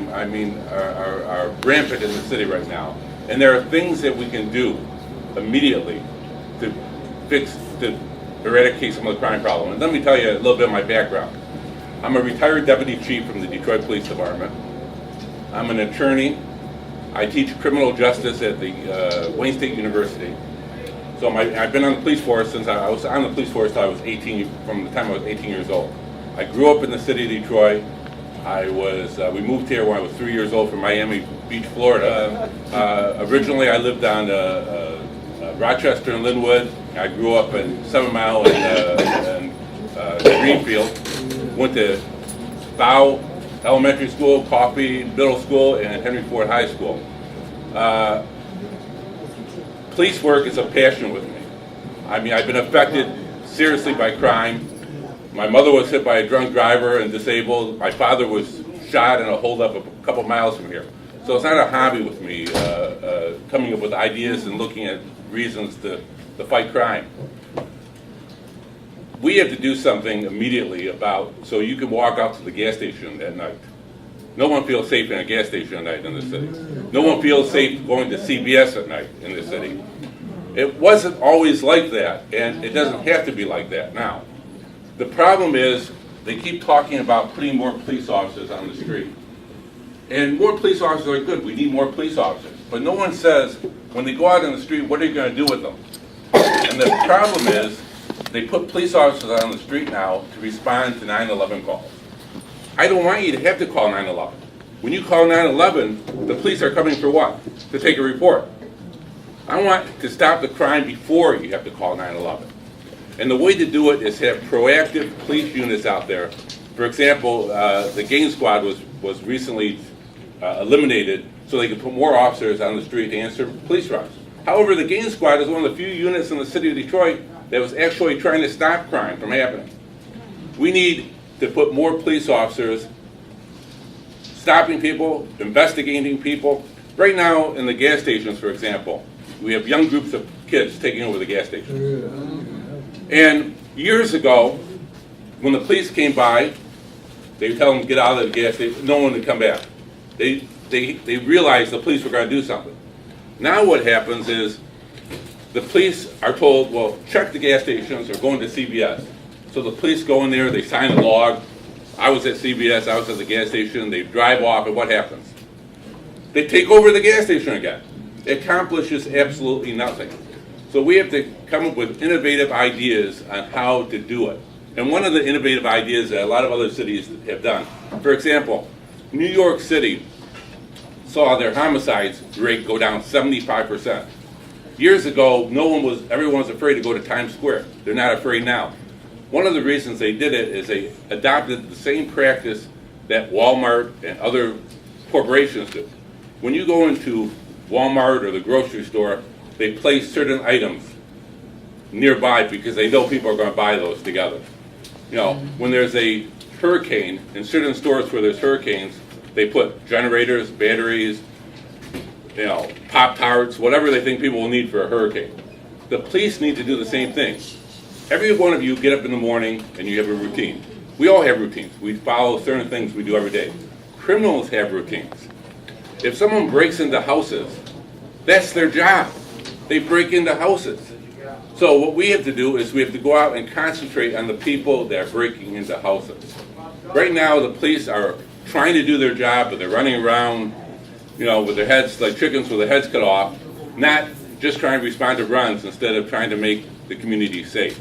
crime, I mean, are rampant in the city right now. And there are things that we can do immediately to to eradicate some of the crime problem. And let me tell you a little bit of my background. I'm a retired deputy chief from the Detroit Police Department. I'm an attorney. I teach criminal justice at the Wayne State University. So I've been on the police force since I was on the police force till I was 18, from the time I was 18 years old. I grew up in the city of Detroit. We moved here when I was 3 years old from Miami Beach, Florida. Originally I lived on Rochester and Linwood. I grew up in 7 Mile and Greenfield. Went to Bow Elementary School, Coffee Middle School, and Henry Ford High School. Police work is a passion with me. I mean, I've been affected seriously by crime. My mother was hit by a drunk driver and disabled. My father was shot in a holdup a couple miles from here. So it's not a hobby with me, coming up with ideas and looking at reasons to fight crime. We have to do something immediately so you can walk out to the gas station at night. No one feels safe in a gas station at night in the city. No one feels safe going to CVS at night in the city. It wasn't always like that, and it doesn't have to be like that now. The problem is they keep talking about putting more police officers on the street. And more police officers are good. We need more police officers. But no one says, when they go out in the street, what are you going to do with them? And the problem is, they put police officers on the street now to respond to 9/11 calls. I don't want you to have to call 9/11. When you call 9/11, the police are coming for what? To take a report. I want to stop the crime before you have to call 9/11. And the way to do it is have proactive police units out there. For example, the gang squad was recently eliminated so they could put more officers on the street to answer police runs. However, the gang squad is one of the few units in the city of Detroit that was actually trying to stop crime from happening. We need to put more police officers stopping people, investigating people. Right now in the gas stations, for example, we have young groups of kids taking over the gas stations. And years ago, when the police came by, they would tell them to get out of the gas station. No one would come back. They realized the police were going to do something. Now what happens is the police are told, well, check the gas stations or go into CVS. So the police go in there, they sign a log. I was at CVS, I was at the gas station, they drive off, and what happens? They take over the gas station again. It accomplishes absolutely nothing. So we have to come up with innovative ideas on how to do it. And one of the innovative ideas that a lot of other cities have done, for example, New York City saw their homicides rate go down 75%. Years ago, everyone was afraid to go to Times Square. They're not afraid now. One of the reasons they did it is they adopted the same practice that Walmart and other corporations do. When you go into Walmart or the grocery store, they place certain items nearby because they know people are going to buy those together. You know, when there's a hurricane, in certain stores where there's hurricanes, they put generators, batteries, Pop-Tarts, whatever they think people will need for a hurricane. The police need to do the same thing. Every one of you get up in the morning and you have a routine. We all have routines. We follow certain things we do every day. Criminals have routines. If someone breaks into houses, that's their job. They break into houses. So what we have to do is we have to go out and concentrate on the people that are breaking into houses. Right now, the police are trying to do their job, but they're running around, with their heads like chickens with their heads cut off, not just trying to respond to runs instead of trying to make the community safe.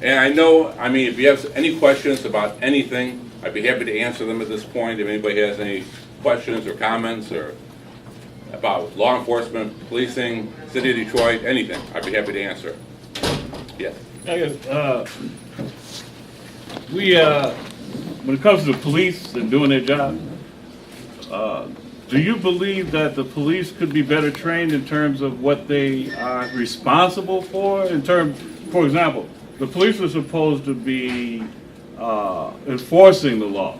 And if you have any questions about anything, I'd be happy to answer them at this point. If anybody has any questions or comments or about law enforcement, policing, city of Detroit, anything, I'd be happy to answer. Yes. I guess, when it comes to the police and doing their job, do you believe that the police could be better trained in terms of what they are responsible for? For example, the police are supposed to be enforcing the law,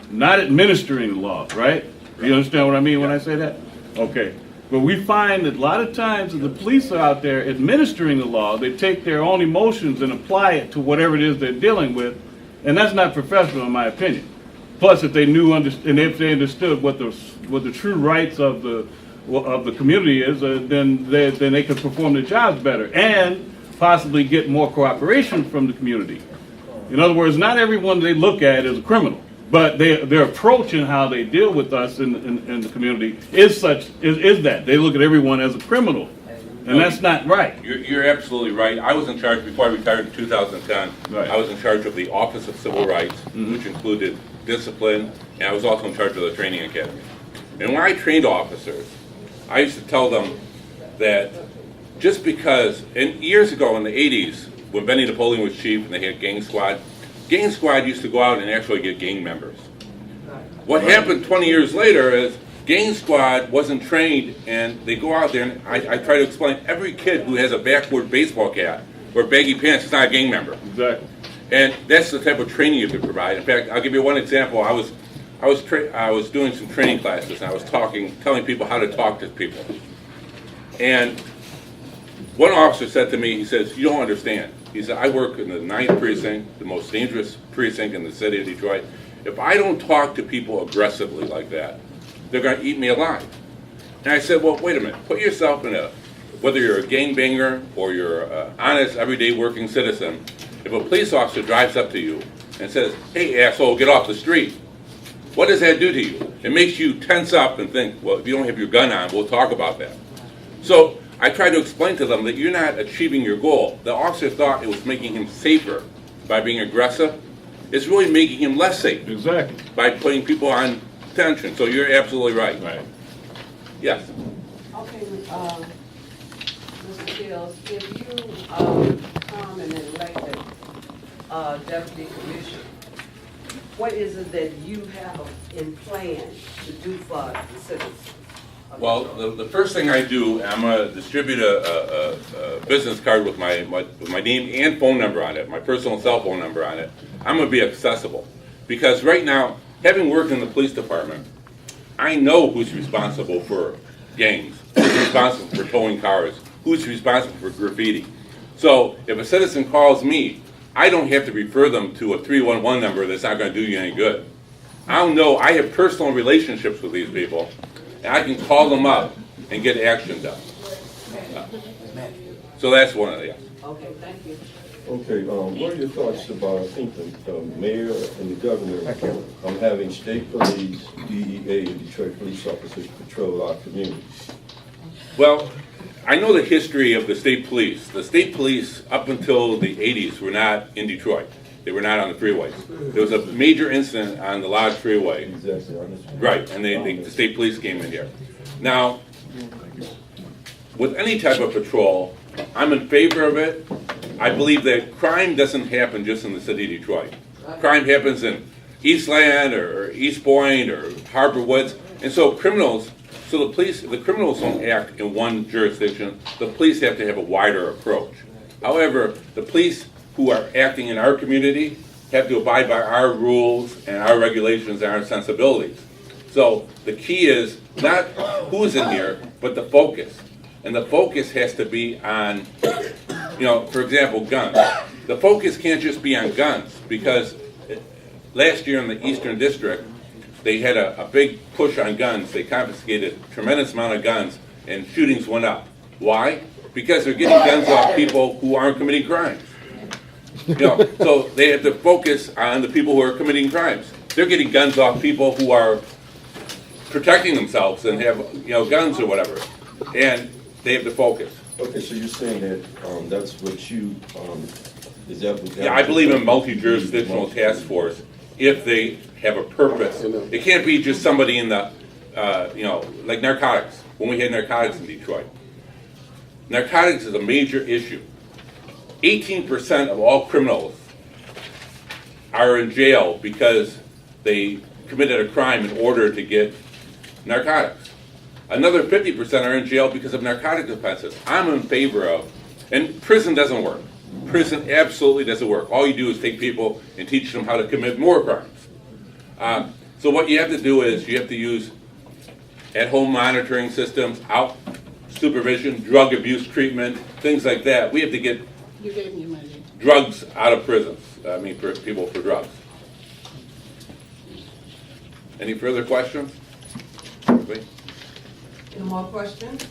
not administering the law, right? Do you understand what I mean when I say that? Okay. But we find that a lot of times that the police are out there administering the law, they take their own emotions and apply it to whatever it is they're dealing with, and that's not professional in my opinion. Plus, if they knew, and if they understood what the true rights of the community is, then they could perform their jobs better and possibly get more cooperation from the community. In other words, not everyone they look at is a criminal, but their approach and how they deal with us in the community is that they look at everyone as a criminal, and that's not right. You're absolutely right. I was in charge, before I retired in 2010, Right. I was in charge of the Office of Civil Rights, which included discipline, and I was also in charge of the training academy. And when I trained officers, I used to tell them that just because, and years ago in the 80s, when Benny Napoleon was chief and they had Gang Squad used to go out and actually get gang members. What happened 20 years later is Gang Squad wasn't trained, and they go out there, and I try to explain, every kid who has a backward baseball cap or baggy pants is not a gang member. Exactly. And that's the type of training you can provide. In fact, I'll give you one example. I was doing some training classes, and I was telling people how to talk to people. And one officer said to me, he says, "You don't understand." He said, "I work in the 9th precinct, the most dangerous precinct in the city of Detroit. If I don't talk to people aggressively like that, they're going to eat me alive." And I said, "Well, wait a minute. Put yourself in whether you're a gangbanger or you're an honest, everyday working citizen, if a police officer drives up to you and says, 'Hey, asshole, get off the street,' what does that do to you? It makes you tense up and think, well, if you don't have your gun on, we'll talk about that." So I tried to explain to them that you're not achieving your goal. The officer thought it was making him safer by being aggressive. It's really making him less safe Exactly. by putting people on tension. So you're absolutely right. Right. Yes. Okay, Mr. Fields, if you become an elected deputy commissioner, what is it that you have in plan to do for the citizens? Well, the first thing I do, I'm going to distribute a business card with my name and phone number on it, my personal cell phone number on it. I'm going to be accessible. Because right now, having worked in the police department, I know who's responsible for gangs, who's responsible for towing cars, who's responsible for graffiti. So if a citizen calls me, I don't have to refer them to a 311 number that's not going to do you any good. I'll know, I have personal relationships with these people, and I can call them up and get action done. So that's one of the, Okay, thank you. Okay, what are your thoughts about, I think the mayor and the governor having state police, DEA, and Detroit police officers patrol our communities? well, I know the history of the state police. The state police, up until the 80s, were not in Detroit. They were not on the freeways. There was a major incident on the Lodge Freeway. Exactly, I understand. Right, and the state police came in here. Now, with any type of patrol, I'm in favor of it. I believe that crime doesn't happen just in the city of Detroit. Crime happens in Eastland or East Point or Harbor Woods. And so the criminals don't act in one jurisdiction. The police have to have a wider approach. However, the police who are acting in our community have to abide by our rules and our regulations and our sensibilities. So the key is not who's in here, but the focus. And the focus has to be on, for example, guns. The focus can't just be on guns, because last year in the Eastern District, they had a big push on guns. They confiscated a tremendous amount of guns, and shootings went up. Why? Because they're getting guns off people who aren't committing crimes. So they have to focus on the people who are committing crimes. They're getting guns off people who are protecting themselves and have guns or whatever, and they have to focus. Okay, so you're saying that that's what you, is that what? Yeah, I believe in multi-jurisdictional task force if they have a purpose. It can't be just somebody in the, like narcotics, when we had narcotics in Detroit. Narcotics is a major issue. 18% of all criminals are in jail because they committed a crime in order to get narcotics. Another 50% are in jail because of narcotic offenses. I'm in favor of, and prison doesn't work. Prison absolutely doesn't work. All you do is take people and teach them how to commit more crimes. So what you have to do is you have to use at-home monitoring systems, out supervision, drug abuse treatment, things like that. We have to get You gave me money. drugs out of prisons. For people for drugs. Any further questions? Anybody? Any more questions?